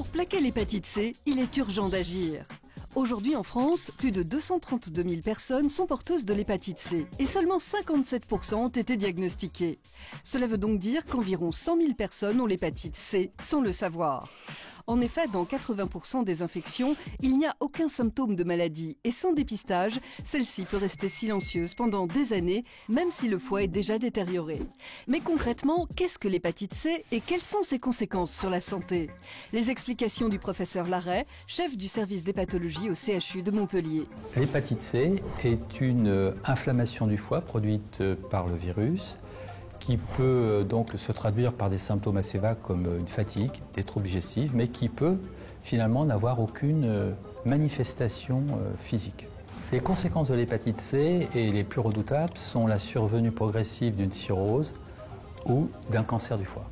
Pour plaquer l'hépatite C, il est urgent d'agir. Aujourd'hui en France, plus de 232 000 personnes sont porteuses de l'hépatite C et seulement 57% ont été diagnostiquées. Cela veut donc dire qu'environ 100 000 personnes ont l'hépatite C sans le savoir. En effet, dans 80% des infections, il n'y a aucun symptôme de maladie et sans dépistage, celle-ci peut rester silencieuse pendant des années, même si le foie est déjà détérioré. Mais concrètement, qu'est-ce que l'hépatite C et quelles sont ses conséquences sur la santé? Les explications du professeur Larrey, chef du service d'hépatologie au CHU de Montpellier. L'hépatite C est une inflammation du foie produite par le virus, qui peut donc se traduire par des symptômes assez vagues comme une fatigue, des troubles digestifs, mais qui peut finalement n'avoir aucune manifestation physique. Les conséquences de l'hépatite C et les plus redoutables sont la survenue progressive d'une cirrhose ou d'un cancer du foie.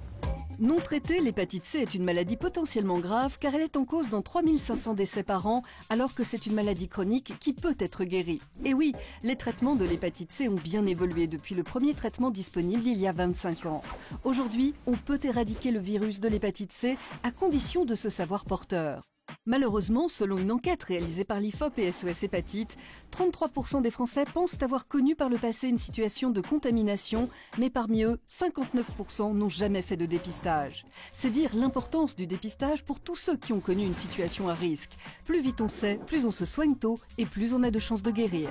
Non traitée, l'hépatite C est une maladie potentiellement grave car elle est en cause dans 3500 décès par an alors que c'est une maladie chronique qui peut être guérie. Et oui, les traitements de l'hépatite C ont bien évolué depuis le premier traitement disponible il y a 25 ans. Aujourd'hui, on peut éradiquer le virus de l'hépatite C à condition de se savoir porteur. Malheureusement, selon une enquête réalisée par l'IFOP et SOS Hépatite, 33% des Français pensent avoir connu par le passé une situation de contamination, mais parmi eux, 59% n'ont jamais fait de dépistage. C'est dire l'importance du dépistage pour tous ceux qui ont connu une situation à risque. Plus vite on sait, plus on se soigne tôt et plus on a de chances de guérir.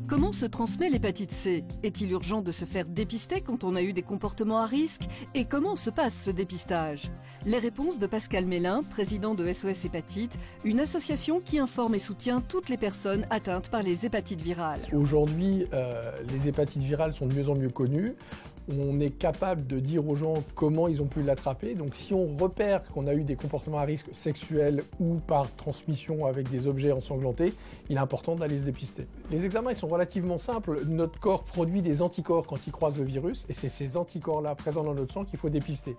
Comment se transmet l'hépatite C? Est-il urgent de se faire dépister quand on a eu des comportements à risque? Et comment se passe ce dépistage? Les réponses de Pascal Mélin, président de SOS Hépatite, une association qui informe et soutient toutes les personnes atteintes par les hépatites virales. Aujourd'hui, les hépatites virales sont de mieux en mieux connues. On est capable de dire aux gens comment ils ont pu l'attraper. Donc si on repère qu'on a eu des comportements à risque sexuels ou par transmission avec des objets ensanglantés, il est important d'aller se dépister. Les examens ils sont relativement simples. Notre corps produit des anticorps quand il croise le virus et c'est ces anticorps-là présents dans notre sang qu'il faut dépister.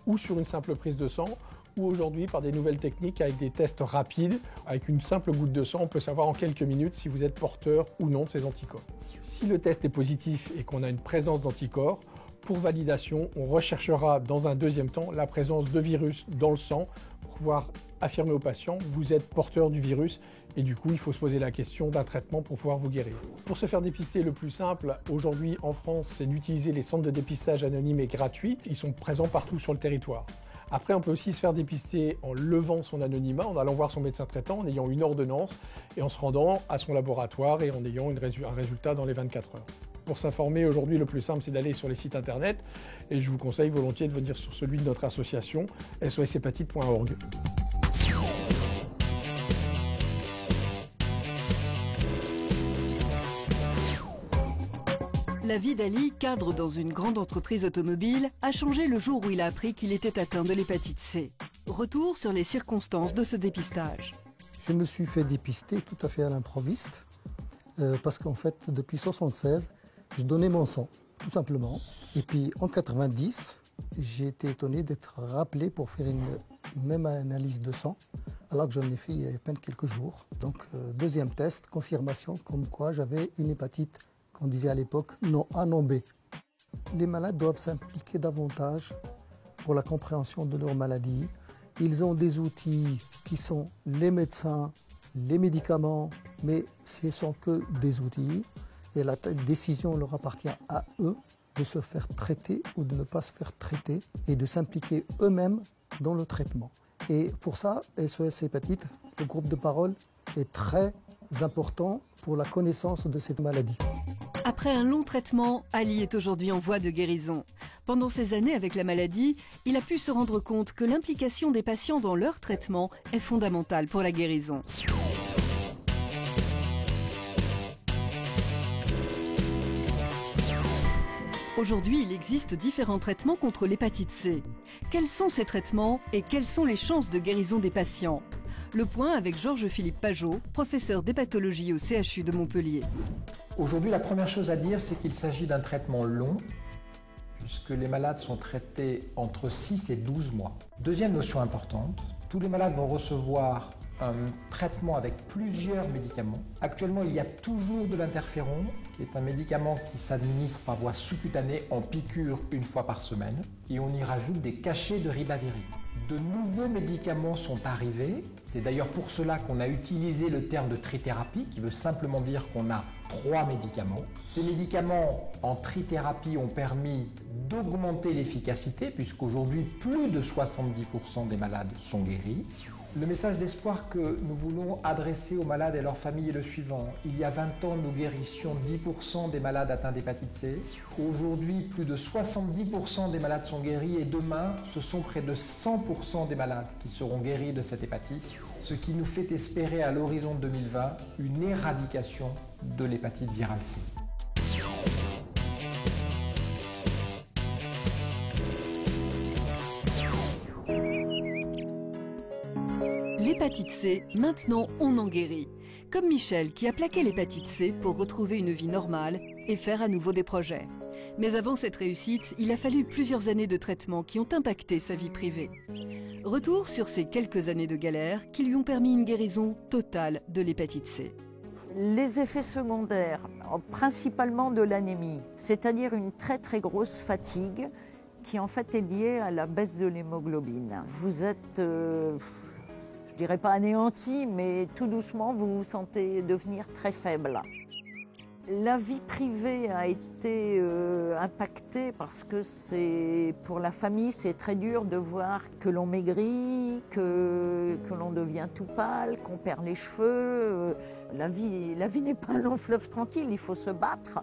Ou sur une simple prise de sang, ou aujourd'hui par des nouvelles techniques avec des tests rapides. Avec une simple goutte de sang, on peut savoir en quelques minutes si vous êtes porteur ou non de ces anticorps. Si le test est positif et qu'on a une présence d'anticorps, pour validation, on recherchera dans un deuxième temps la présence de virus dans le sang pour pouvoir affirmer au patient que vous êtes porteur du virus et du coup il faut se poser la question d'un traitement pour pouvoir vous guérir. Pour se faire dépister, le plus simple aujourd'hui en France, c'est d'utiliser les centres de dépistage anonymes et gratuits. Ils sont présents partout sur le territoire. Après, on peut aussi se faire dépister en levant son anonymat, en allant voir son médecin traitant, en ayant une ordonnance et en se rendant à son laboratoire et en ayant un résultat dans les 24 heures. Pour s'informer, aujourd'hui, le plus simple, c'est d'aller sur les sites internet et je vous conseille volontiers de venir sur celui de notre association, soshépatite.org. La vie d'Ali, cadre dans une grande entreprise automobile, a changé le jour où il a appris qu'il était atteint de l'hépatite C. Retour sur les circonstances de ce dépistage. Je me suis fait dépister tout à fait à l'improviste parce qu'en fait, depuis 1976, je donnais mon sang, tout simplement. Et puis en 90, j'ai été étonné d'être rappelé pour faire une même analyse de sang, alors que j'en ai fait il y a à peine quelques jours. Donc deuxième test, confirmation comme quoi j'avais une hépatite, qu'on disait à l'époque, non A, non B. Les malades doivent s'impliquer davantage pour la compréhension de leur maladie. Ils ont des outils qui sont les médecins, les médicaments, mais ce ne sont que des outils. Et la décision leur appartient à eux de se faire traiter ou de ne pas se faire traiter et de s'impliquer eux-mêmes dans le traitement. Et pour ça, SOS Hépatite, le groupe de parole, est très important pour la connaissance de cette maladie. Après un long traitement, Ali est aujourd'hui en voie de guérison. Pendant ces années avec la maladie, il a pu se rendre compte que l'implication des patients dans leur traitement est fondamentale pour la guérison. Aujourd'hui, il existe différents traitements contre l'hépatite C. Quels sont ces traitements et quelles sont les chances de guérison des patients? Le point avec Georges-Philippe Pajot, professeur d'hépatologie au CHU de Montpellier. Aujourd'hui, la première chose à dire, c'est qu'il s'agit d'un traitement long, puisque les malades sont traités entre 6 et 12 mois. Deuxième notion importante, tous les malades vont recevoir un traitement avec plusieurs médicaments. Actuellement, il y a toujours de l'interféron, qui est un médicament qui s'administre par voie sous-cutanée en piqûre une fois par semaine, et on y rajoute des cachets de ribavirin. De nouveaux médicaments sont arrivés. C'est d'ailleurs pour cela qu'on a utilisé le terme de trithérapie, qui veut simplement dire qu'on a 3 médicaments. Ces médicaments en trithérapie ont permis d'augmenter l'efficacité, puisqu'aujourd'hui, plus de 70% des malades sont guéris. Le message d'espoir que nous voulons adresser aux malades et leurs familles est le suivant. Il y a 20 ans, nous guérissions 10% des malades atteints d'hépatite C. Aujourd'hui, plus de 70% des malades sont guéris et demain, ce sont près de 100% des malades qui seront guéris de cette hépatite, ce qui nous fait espérer à l'horizon 2020 une éradication de l'hépatite virale C. L'hépatite C, maintenant on en guérit. Comme Michel qui a plaqué l'hépatite C pour retrouver une vie normale et faire à nouveau des projets. Mais avant cette réussite, il a fallu plusieurs années de traitement qui ont impacté sa vie privée. Retour sur ces quelques années de galère qui lui ont permis une guérison totale de l'hépatite C. Les effets secondaires, principalement de l'anémie, c'est-à-dire une très très grosse fatigue qui en fait est liée à la baisse de l'hémoglobine. Vous êtes, je dirais pas anéanti, mais tout doucement vous vous sentez devenir très faible. La vie privée a été impactée parce que pour la famille, c'est très dur de voir que l'on maigrit, que l'on devient tout pâle, qu'on perd les cheveux. La vie n'est pas un long fleuve tranquille, il faut se battre.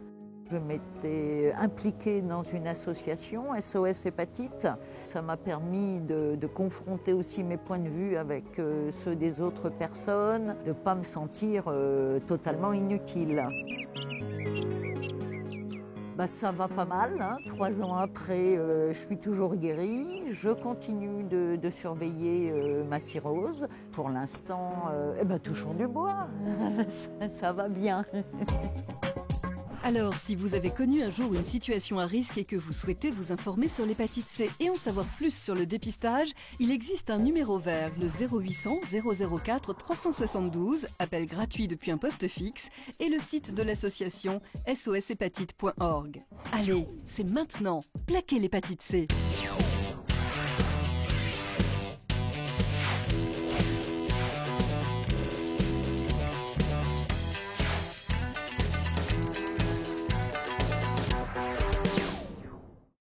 Je m'étais impliquée dans une association, SOS Hépatite. Ça m'a permis de confronter aussi mes points de vue avec ceux des autres personnes, de ne pas me sentir totalement inutile. Ça va pas mal, hein. 3 ans après, je suis toujours guérie. Je continue de surveiller ma cirrhose. Pour l'instant, touchons du bois, ça va bien. Alors, si vous avez connu un jour une situation à risque et que vous souhaitez vous informer sur l'hépatite C et en savoir plus sur le dépistage, il existe un numéro vert, le 0800 004 372, appel gratuit depuis un poste fixe, et le site de l'association soshépatite.org. Allez, c'est maintenant, plaquez l'hépatite C.